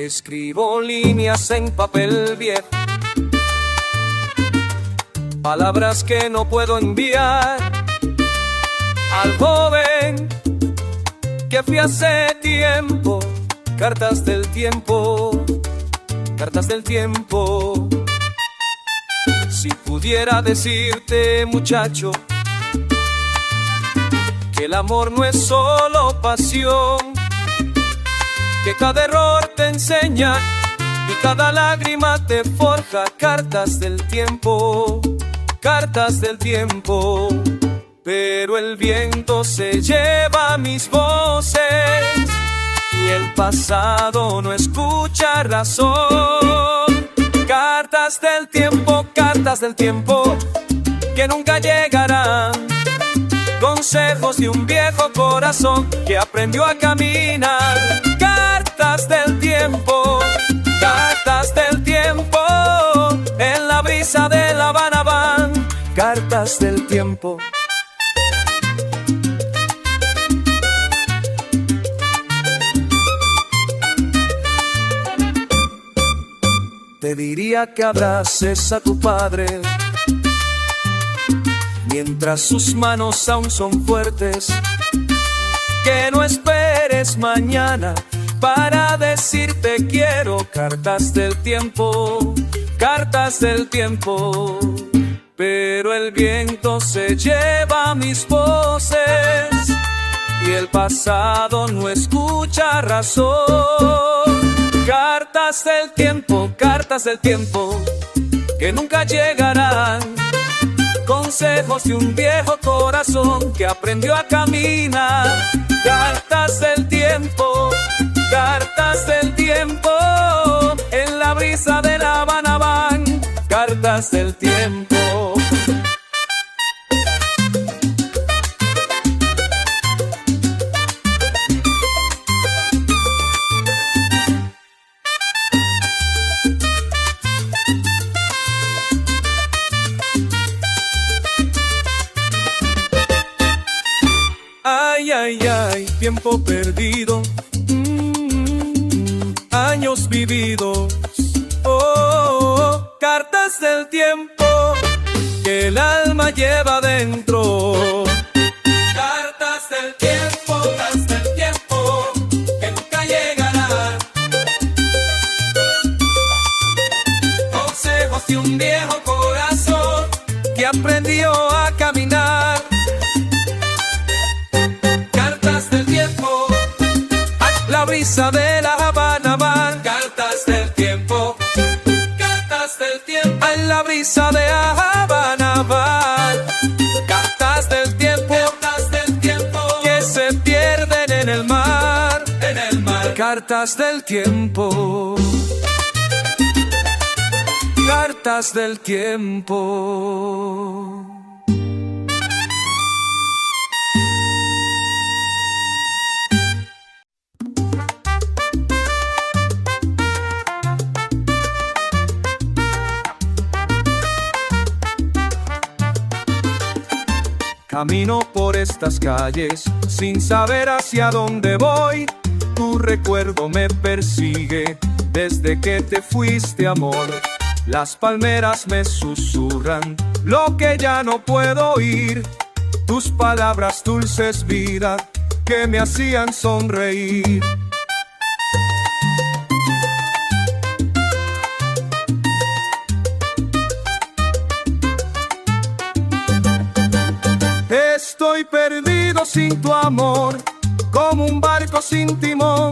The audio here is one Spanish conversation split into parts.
Escribo líneas en papel viejo, palabras que no puedo enviar al joven que fui hace tiempo. Cartas del tiempo, cartas del tiempo. Si pudiera decirte, muchacho, que el amor no es solo pasión, que cada error te enseña y cada lágrima te forja. Cartas del tiempo, cartas del tiempo. Pero el viento se lleva mis voces y el pasado no escucha razón. Cartas del tiempo que nunca llegarán. Consejos de un viejo corazón que aprendió a caminar. Cartas del tiempo, en la brisa de La Habana van. Cartas del tiempo. Te diría que abraces a tu padre mientras sus manos aún son fuertes, que no esperes mañana para decirte quiero. Cartas del tiempo, cartas del tiempo. Pero el viento se lleva mis voces y el pasado no escucha razón. Cartas del tiempo que nunca llegarán. Consejos de un viejo corazón que aprendió a caminar. Cartas del tiempo, en la brisa de La Habana van. Cartas del tiempo. Ay, ay, ay, tiempo perdido, años vividos. Cartas del tiempo que el alma lleva dentro. Cartas del tiempo que nunca llegarán. Consejos de un viejo corazón que aprendió a caminar. La brisa de La Habana van. Cartas del tiempo, en la brisa de La Habana van. Cartas del tiempo, que se pierden en el mar, Cartas del tiempo, cartas del tiempo. Camino por estas calles sin saber hacia dónde voy. Tu recuerdo me persigue desde que te fuiste, amor. Las palmeras me susurran lo que ya no puedo oír. Tus palabras dulces, vida, que me hacían sonreír. Estoy perdido sin tu amor, como un barco sin timón.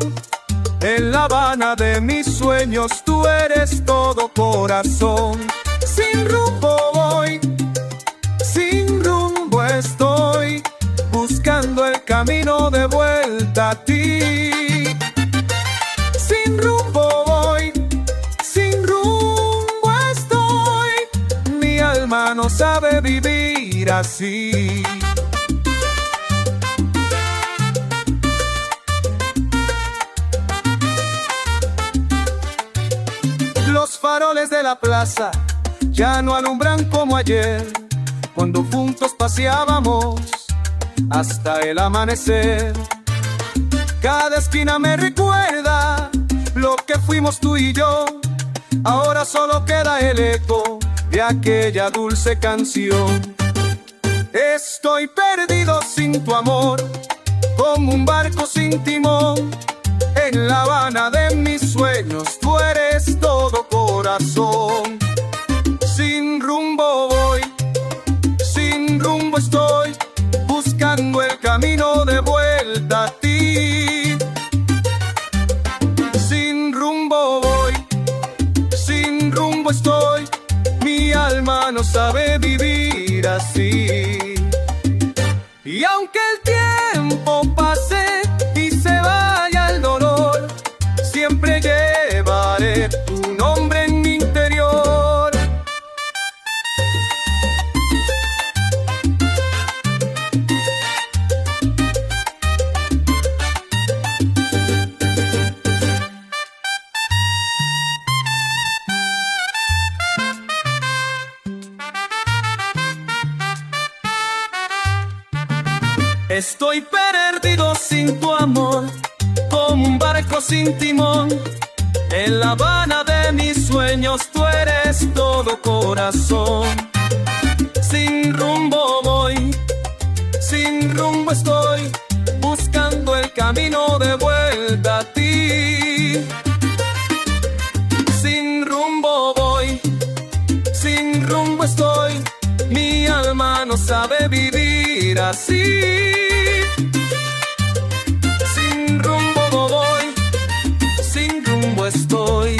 En La Habana de mis sueños tú eres todo corazón. Sin rumbo voy, sin rumbo estoy, buscando el camino de vuelta a ti. Sin rumbo voy, sin rumbo estoy, mi alma no sabe vivir así. Los faroles de la plaza ya no alumbran como ayer, cuando juntos paseábamos hasta el amanecer. Cada esquina me recuerda lo que fuimos tú y yo. Ahora solo queda el eco de aquella dulce canción. Estoy perdido sin tu amor, como un barco sin timón. En la Habana de mis sueños tú eres todo corazón. Sin rumbo voy, sin rumbo estoy, buscando el camino de vuelta a ti. Sin rumbo voy, sin rumbo estoy, mi alma no sabe vivir así. Y aunque el tiempo pase y se vaya el dolor, siempre llevaré tu nombre en mi interior. Estoy perdido sin tu amor, como un barco sin timón. En la Habana de mis sueños tú eres todo corazón. Sin rumbo voy, sin rumbo estoy, buscando el camino de vuelta a ti. Sin rumbo voy, sin rumbo estoy, mi alma no sabe vivir así. Sin rumbo voy, sin rumbo estoy.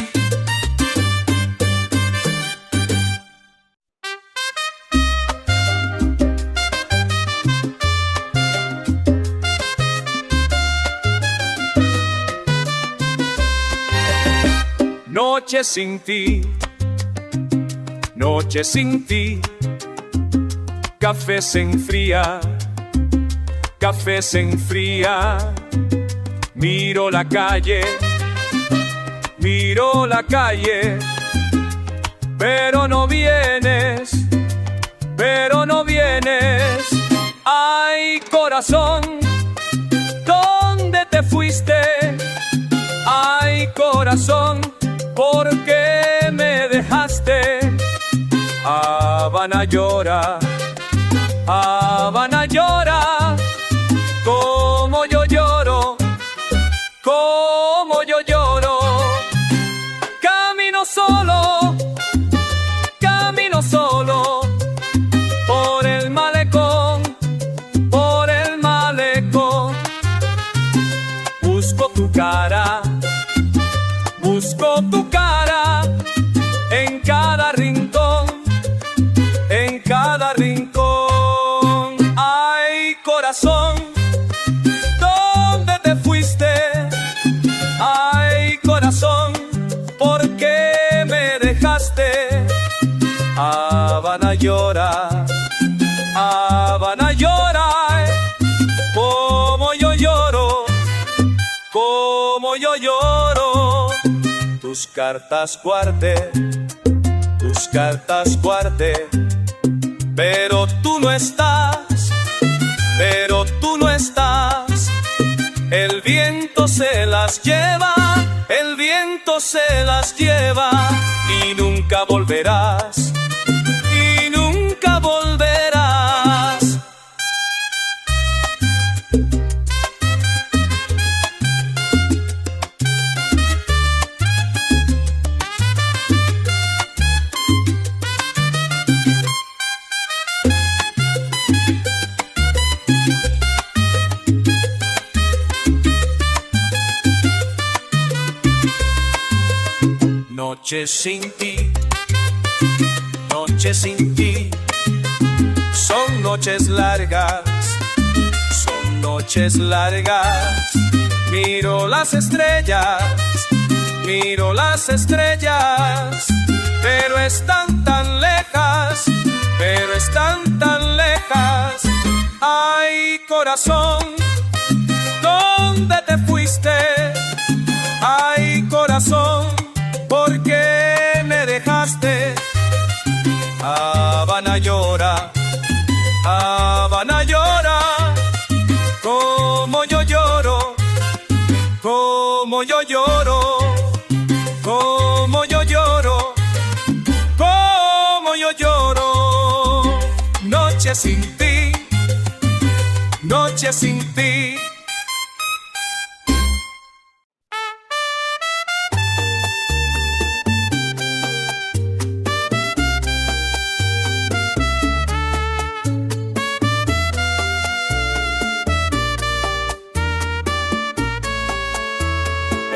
Noche sin ti, noche sin ti. Café se enfría, café se enfría. Miro la calle, pero no vienes, pero no vienes. Ay, corazón, ¿dónde te fuiste? Ay, corazón, ¿por qué me dejaste? Habana llora, Habana llora, como yo lloro, como yo lloro. Camino solo, camino solo, por el malecón, por el malecón. Busco tu cara, busco tu cara, en cada rincón, en cada rincón. Ay, corazón, ¿dónde te fuiste? Ay, corazón, ¿por qué me dejaste? Habana llora, Habana llora, como yo lloro, como yo lloro. Tus cartas guardé, tus cartas guardé, pero tú no estás, pero tú no estás. El viento se las lleva, el viento se las lleva, y nunca volverás, y nunca volverás. Noche sin ti, noche sin ti, son noches largas, son noches largas. Miro las estrellas, miro las estrellas, pero están tan lejas, pero están tan lejas. Ay, corazón, ¿dónde te fuiste? Ay, corazón, ¿por qué me dejaste? Habana llora, Habana llora, como yo lloro, como yo lloro. noche sin ti, noche sin ti.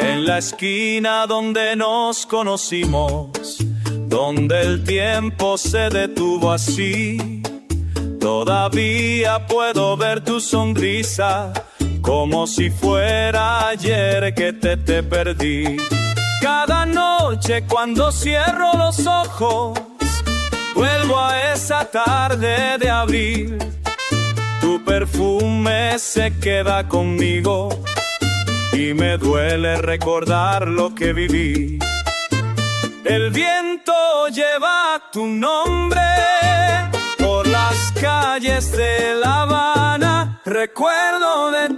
En la esquina donde nos conocimos, donde el tiempo se detuvo así, todavía puedo ver tu sonrisa, como si fuera ayer que te perdí. Cada noche cuando cierro los ojos, vuelvo a esa tarde de abril. Tu perfume se queda conmigo y me duele recordar lo que viví. El viento lleva tu nombre por las calles de La Habana. Recuerdo de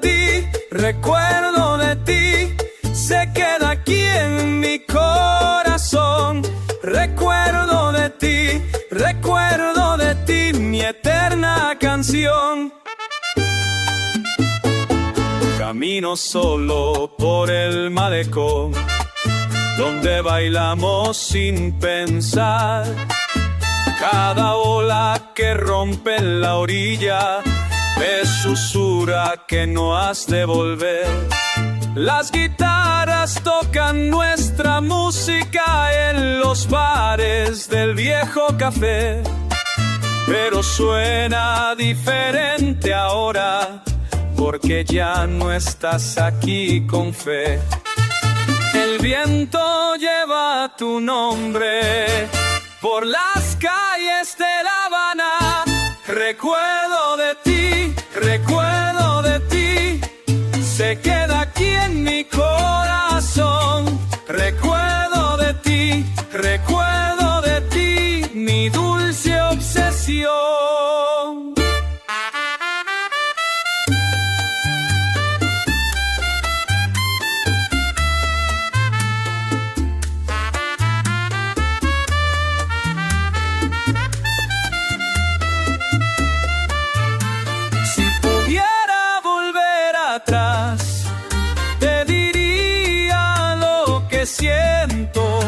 ti, se queda aquí en mi corazón. Recuerdo de ti, mi eterna canción. Camino solo por el malecón, donde bailamos sin pensar. Cada ola que rompe en la orilla me susurra que no has de volver. Las guitarras tocan nuestra música en los bares del viejo café, pero suena diferente ahora, porque ya no estás aquí con fe. El viento lleva tu nombre por las calles de La Habana. Recuerdo de ti, se queda aquí en mi corazón. Recuerdo de ti, mi dulce obsesión. Te diría lo que siento,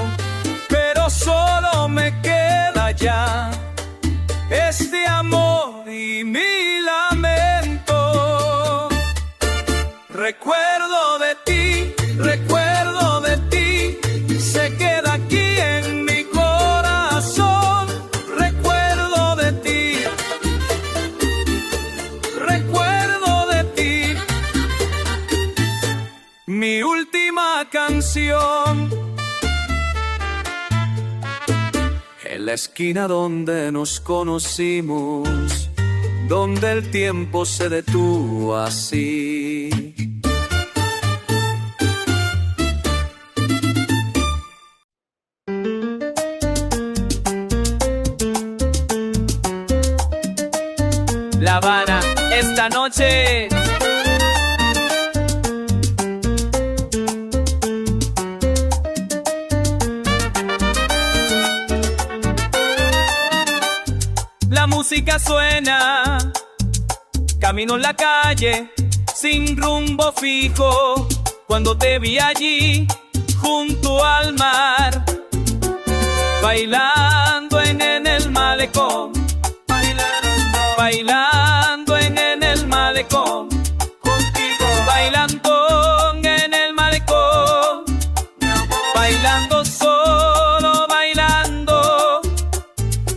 pero solo me queda ya este amor y mi lamento. Recuerdo de ti, se queda aquí en mi corazón. Recuerdo de ti, mi última canción. En la esquina donde nos conocimos, donde el tiempo se detuvo así. La Habana, esta noche. La música suena, camino en la calle, sin rumbo fijo, cuando te vi allí, junto al mar, bailando en el malecón, bailando en el malecón, contigo, bailando en el malecón, bailando solo, bailando.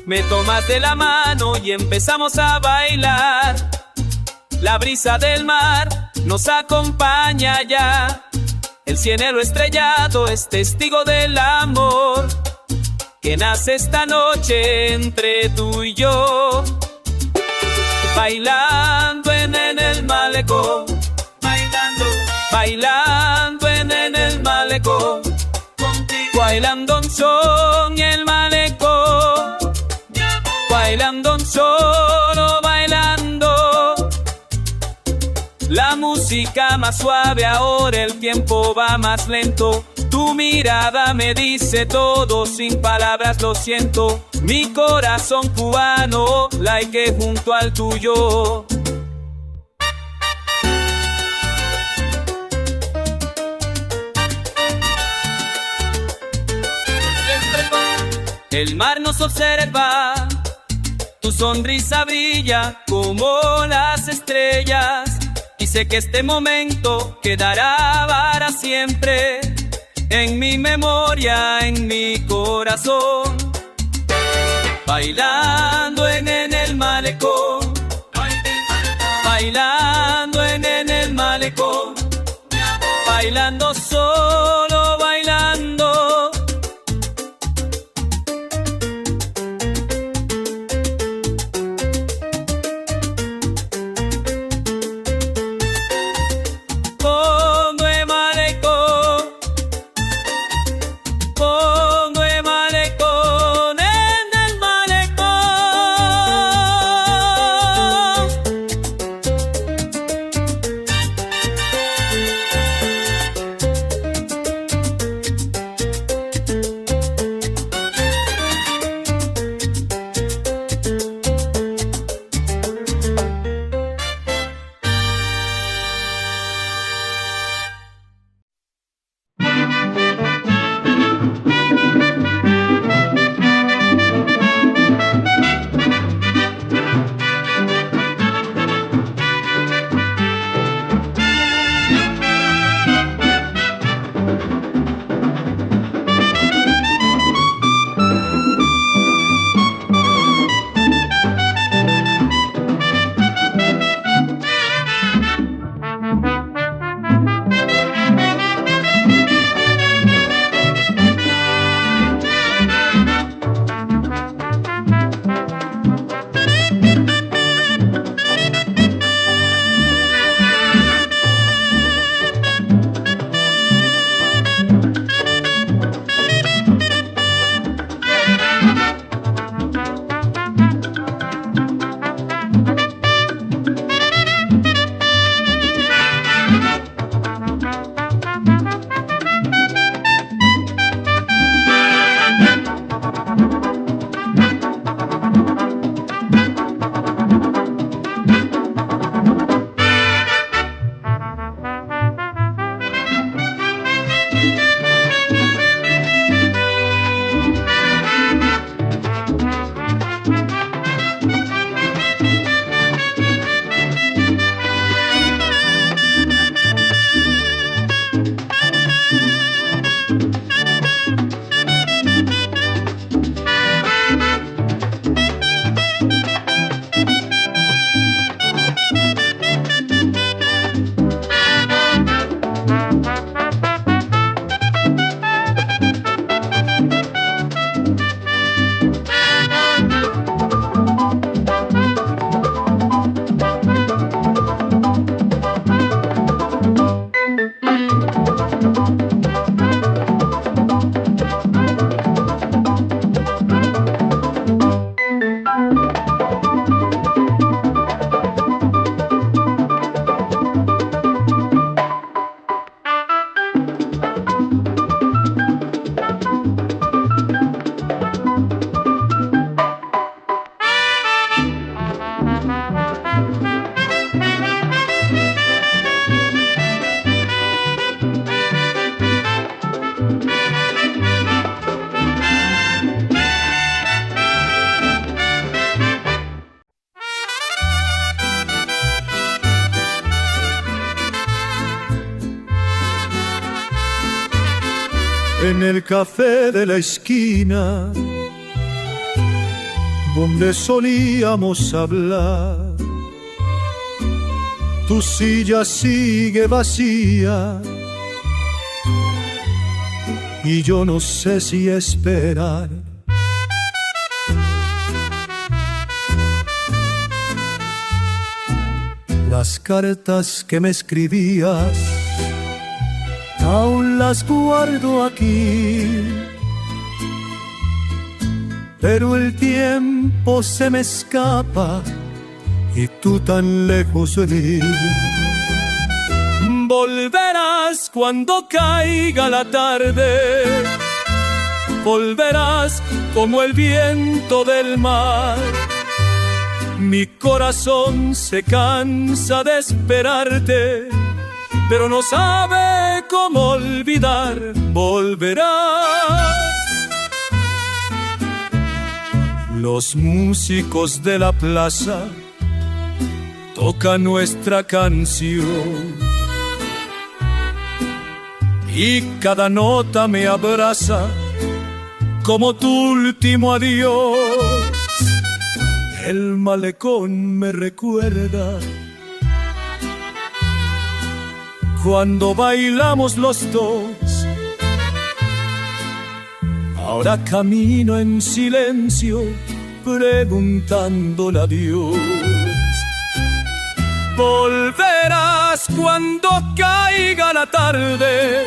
Me tomas de la mano y empezamos a bailar. La brisa del mar nos acompaña ya. El cielo estrellado es testigo del amor que nace esta noche entre tú y yo. Bailando en el malecón, bailando en el malecón, contigo, bailando un son en el malecón, bailando solo, bailando. La música más suave, ahora el tiempo va más lento. Tu mirada me dice todo, sin palabras lo siento. Mi corazón cubano, la hay que junto al tuyo. El mar nos observa, tu sonrisa brilla como las estrellas, y sé que este momento quedará para siempre en mi memoria, en mi corazón. Bailando en el malecón, bailando en el malecón, bailando solo, bailando. En el café de la esquina, donde solíamos hablar, tu silla sigue vacía y yo no sé si esperar. Las cartas que me escribías aún las guardo aquí, pero el tiempo se me escapa y tú tan lejos de mí. Volverás cuando caiga la tarde, volverás como el viento del mar, Mi corazón se cansa de esperarte, pero no sabe cómo olvidar. Volverás. Los músicos de la plaza tocan nuestra canción y cada nota me abraza como tu último adiós. El malecón me recuerda cuando bailamos los dos. Ahora camino en silencio preguntándole a Dios. Volverás cuando caiga la tarde,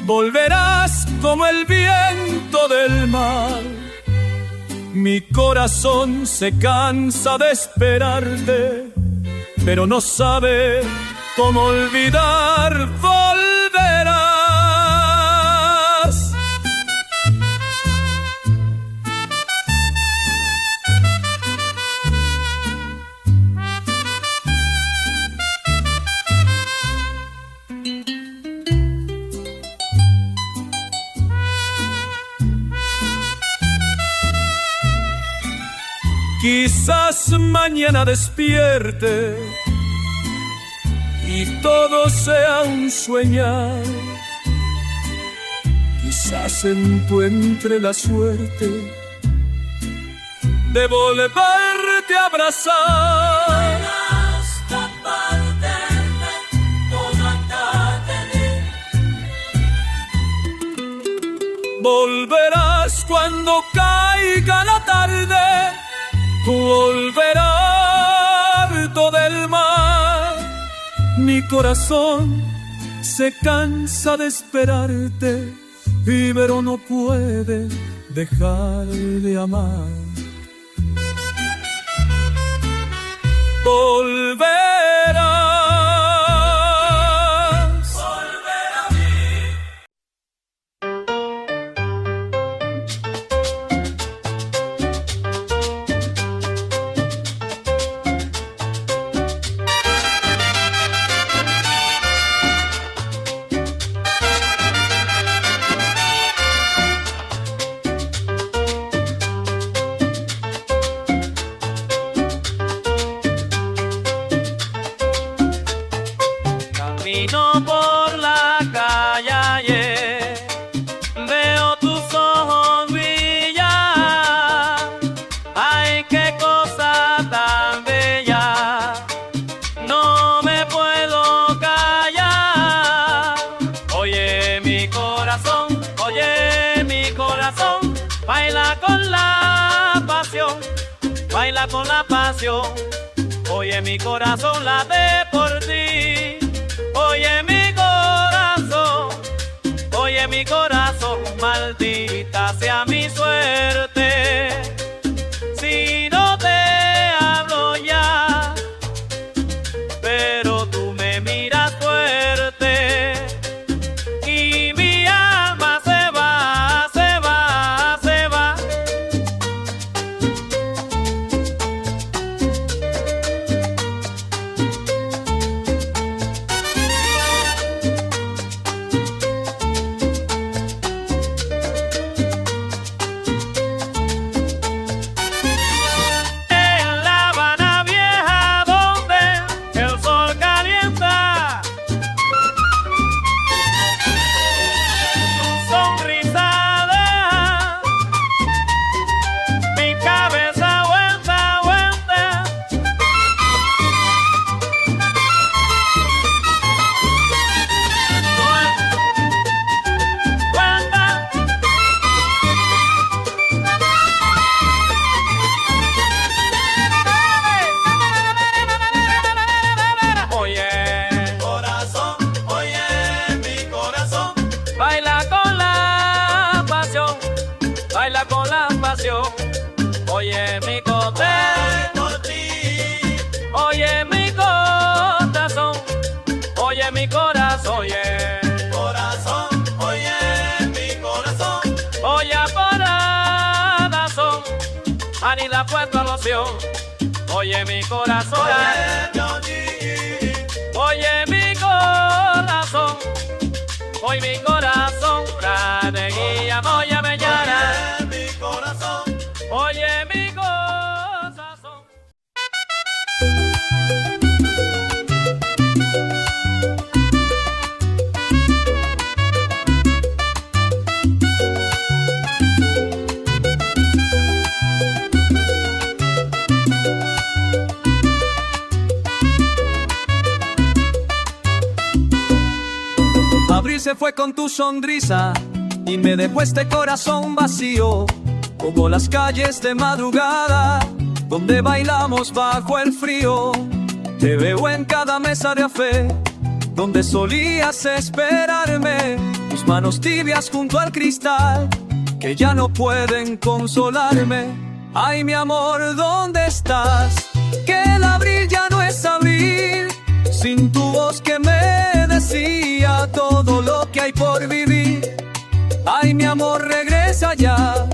volverás como el viento del mar. Mi corazón se cansa de esperarte, pero no sabe cómo olvidar. Volverás. Quizás mañana despierte y todo sea un soñar. Quizás encuentre la suerte de volverte a abrazar. Volverás cuando caiga la tarde, volverá harto del mar. Mi corazón se cansa de esperarte, pero no puede dejar de amar. Volverás. Volver a mí. Camino por la calle ayer, veo tus ojos brillar. Ay, qué cosa tan bella, no me puedo callar. Oye mi corazón, baila con la pasión, baila con la pasión. Oye mi corazón late por ti. Oye mi corazón, maldita sea mi suerte si no te hablo ya, pero tú me miras fuerte y mi alma se va, se va, se va. Baila con la pasión, oye mi corazón, por ti. Oye mi corazón, oye mi corazón, oye corazón, oye mi corazón, oye corazón, Ani la puesta loción, Oye mi corazón, oye mi corazón, hoy mi corazón, de guía, oye me llama, oye mi corazón. Abril se fue con tu sonrisa y me dejó este corazón vacío, como las calles de madrugada donde bailamos bajo el frío. Te veo en cada mesa de café donde solías esperarme, tus manos tibias junto al cristal que ya no pueden consolarme. Ay, mi amor, ¿dónde estás? Que el abril ya no es abril sin tu voz que me decía todo lo que hay por vivir. Ay, mi amor, regresa ya,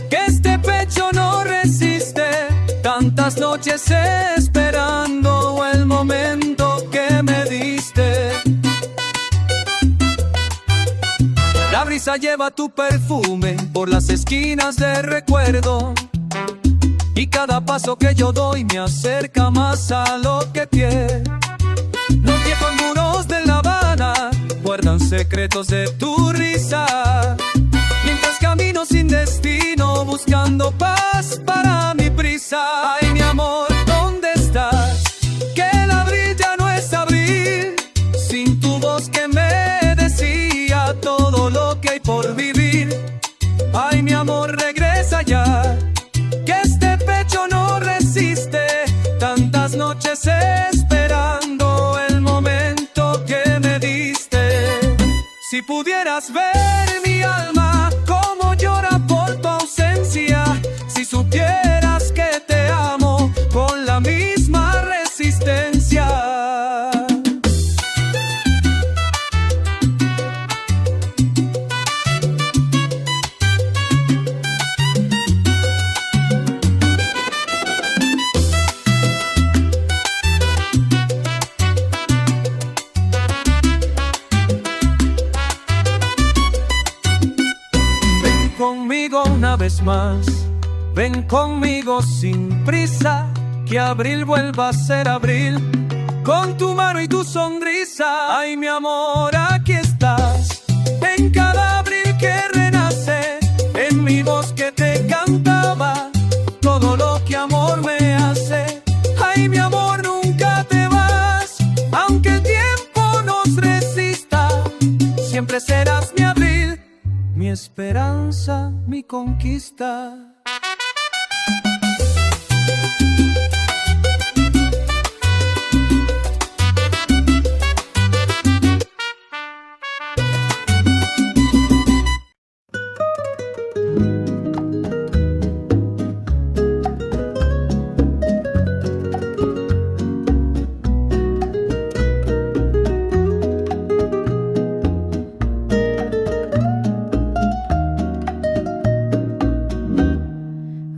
que este pecho no resiste tantas noches esperando el momento que me diste. La brisa lleva tu perfume por las esquinas de recuerdo, y cada paso que yo doy me acerca más a lo que quiero. Los viejos muros de La Habana guardan secretos de tu risa, mientras camino sin destino buscando paz para mi prisa. Ay, mi amor, ¿dónde estás? Que el abril ya no es abril sin tu voz que me decía todo lo que hay por vivir. Ay, mi amor, regresa ya, que este pecho no resiste tantas noches esperando el momento que me diste. Si pudieras ver mi alma como llora por tu ausencia, si supieras que te amo con la misma resistencia. Conmigo una vez más, ven conmigo sin prisa, que abril vuelva a ser abril, con tu mano y tu sonrisa. Ay, mi amor, aquí estás, en cada abril que renace, en mi voz que te cantaba todo lo que amor me hace. Ay, mi amor, nunca te vas, aunque el tiempo nos resista, siempre serás mi abril, mi esperanza, mi conquista.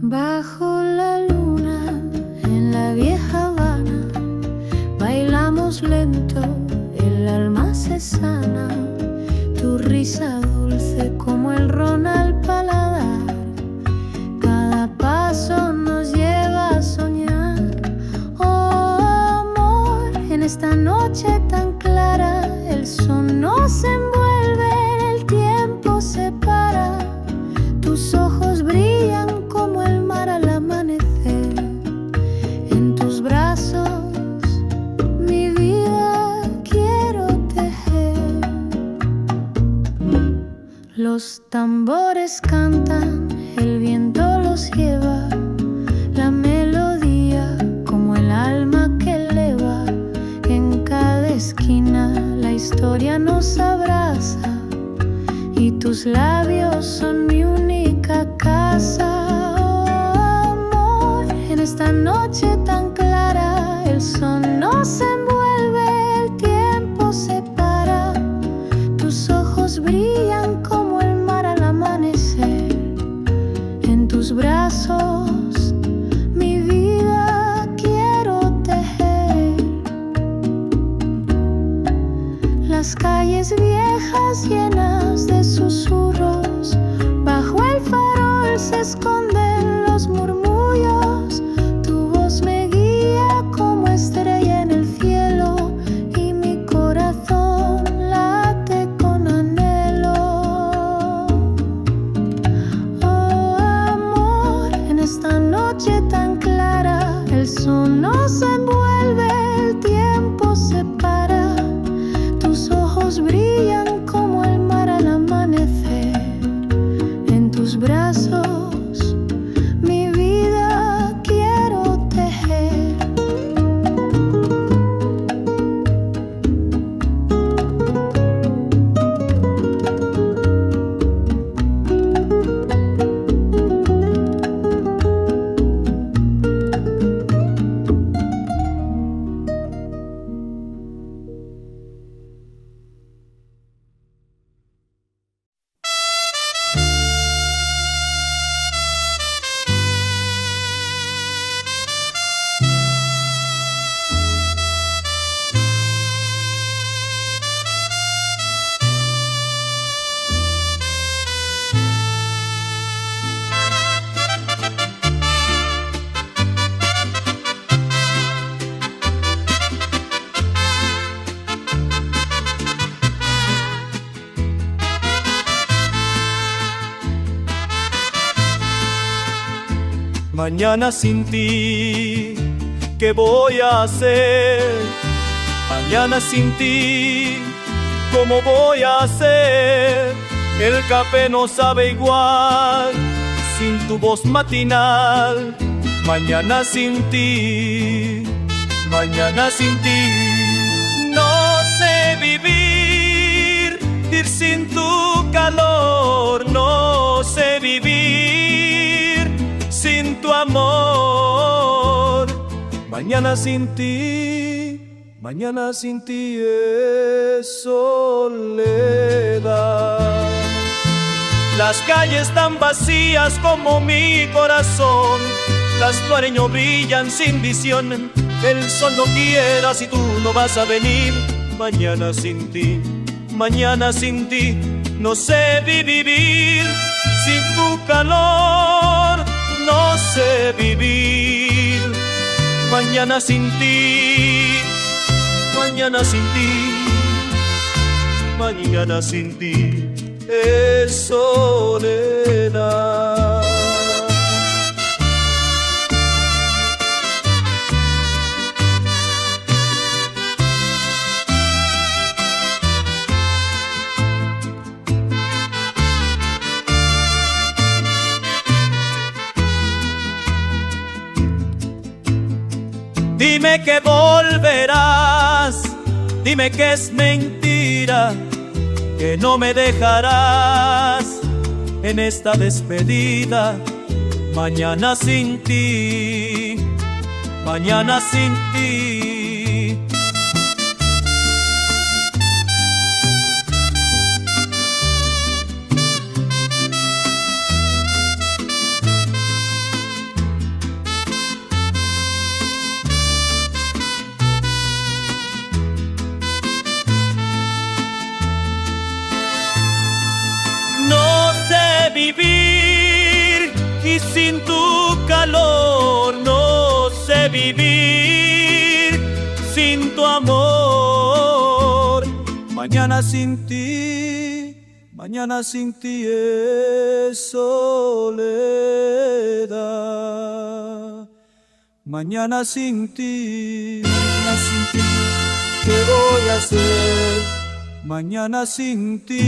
Bajo la luna en la vieja Habana bailamos lento, el alma se sana. Tu risa dulce como el ron al paladar, cada paso nos lleva a soñar. Oh, amor, en esta noche tan clara el sol nos envuelve, el tiempo se para. Tus ojos brillan como el mar al amanecer. En tus brazos mi vida quiero tejer. Los tambores cantan, el viento los lleva, la melodía como el alma que eleva. En cada esquina la historia nos abraza, y tus labios son mi única casa. Oh, amor, en esta noche tan clara el sol nos envuelve, el tiempo se para. Tus ojos brillan como el mar al amanecer. En tus brazos mi vida las calles viejas llenas de susurros, bajo el farol se esconden los murmullos. Tu voz me guía como estrella en el cielo y mi corazón late con anhelo. Oh amor, en esta noche tan clara el sol nos envuelve, el tiempo se para. Tus ojos brillan como el mar al amanecer. En tus brazos mi vida quiero tejer. Mañana sin ti, ¿qué voy a hacer? Mañana sin ti, ¿cómo voy a hacer? El café no sabe igual sin tu voz matinal. Mañana sin ti, mañana sin ti. No sé vivir sin tu calor, no sé vivir sin tu amor. Mañana sin ti, mañana sin ti es soledad. Las calles tan vacías como mi corazón, las flores no brillan sin visión. El sol no quiera si tú no vas a venir. Mañana sin ti, mañana sin ti, no sé vivir sin tu calor, no sé vivir. Mañana sin ti, mañana sin ti, mañana sin ti es soledad. Dime que volverás, dime que es mentira, que no me dejarás en esta despedida. Mañana sin ti, mañana sin ti. Vivir y sin tu calor, no sé vivir sin tu amor. Mañana sin ti, mañana sin ti es soledad. Mañana sin ti, ¿qué voy a hacer? Mañana sin ti.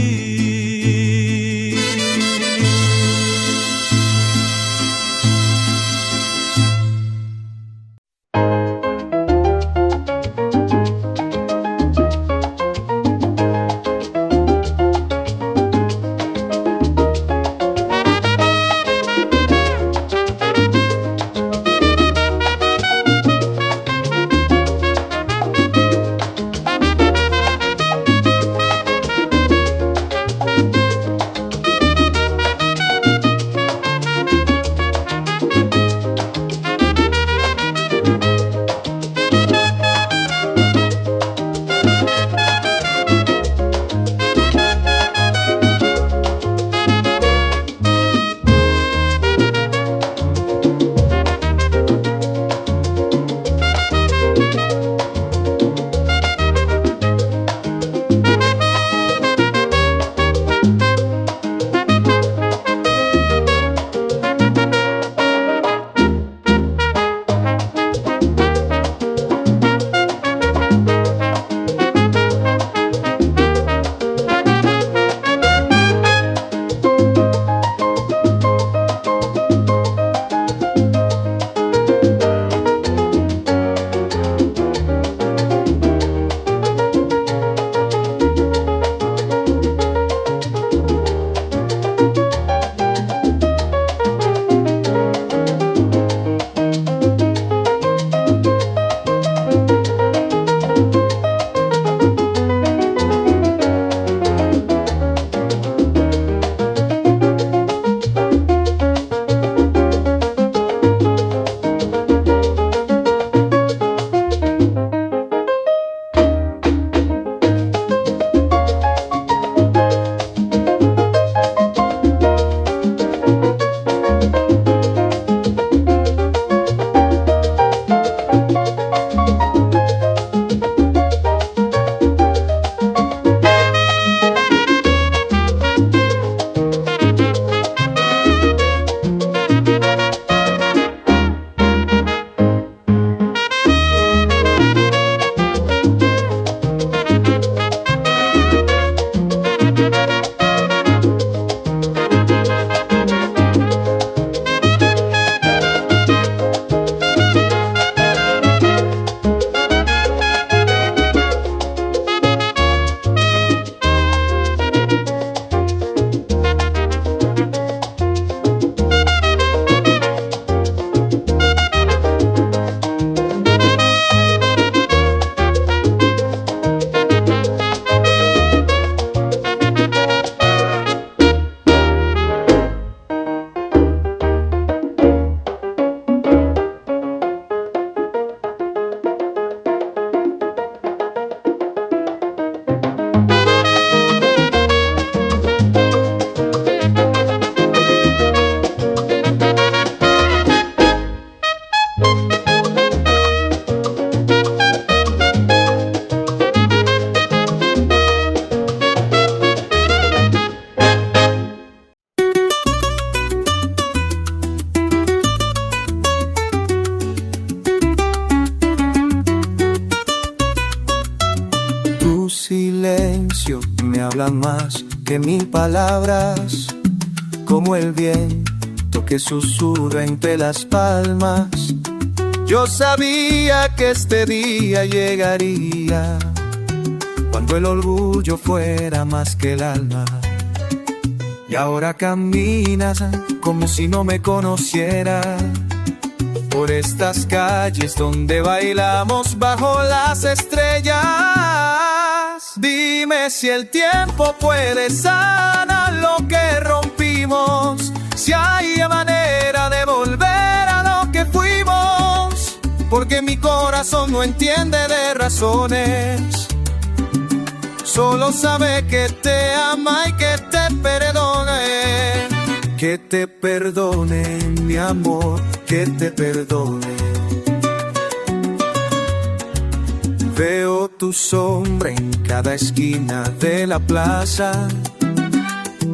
silencio me habla más que mil palabras, como el viento que susurra entre las palmas. Yo sabía que este día llegaría, cuando el orgullo fuera más que el alma. Y ahora caminas como si no me conociera, por estas calles donde bailamos bajo las estrellas. Dime si el tiempo puede sanar lo que rompimos, si hay manera de volver a lo que fuimos, porque mi corazón no entiende de razones, solo sabe que te ama y que te perdone. Que te perdone, mi amor, que te perdone. Veo tu sombra en cada esquina de la plaza,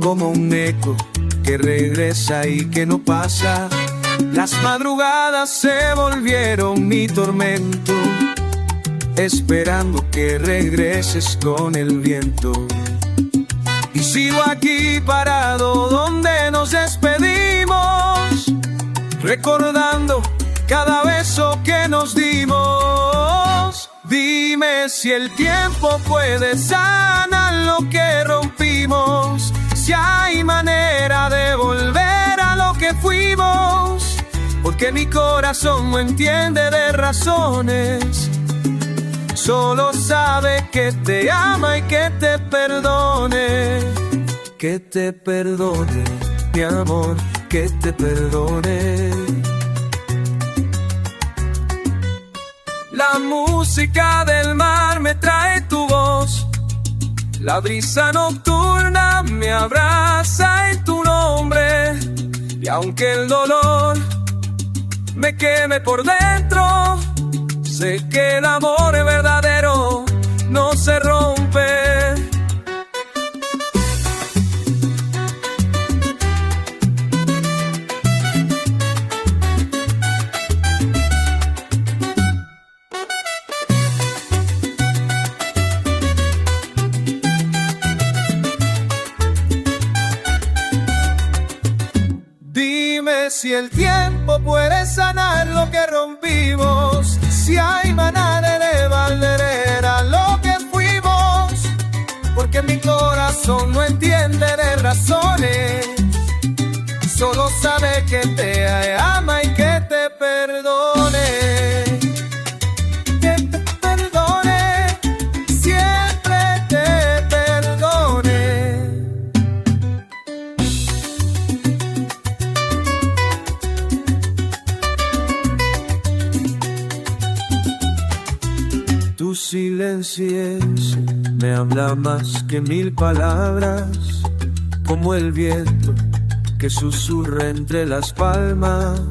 como un eco que regresa y que no pasa. Las madrugadas se volvieron mi tormento, esperando que regreses con el viento. Y sigo aquí parado donde nos despedimos, recordando cada beso que nos dimos. Dime si el tiempo puede sanar lo que rompimos, si hay manera de volver a lo que fuimos, porque mi corazón no entiende de razones, solo sabe que te ama y que te perdone. Que te perdone, mi amor, que te perdone. La música del mar me trae tu voz, la brisa nocturna me abraza en tu nombre. Y aunque el dolor me queme por dentro, sé que el amor verdadero no se rompe. Dime si el tiempo puede sanar lo que rompimos, si hay manera de volver a lo que fuimos, porque mi corazón no entiende de razones, solo sabe que te ama y que te perdone. Que te perdone, siempre te perdone. Tu silencio me habla más que mil palabras, como el viento que susurra entre las palmas.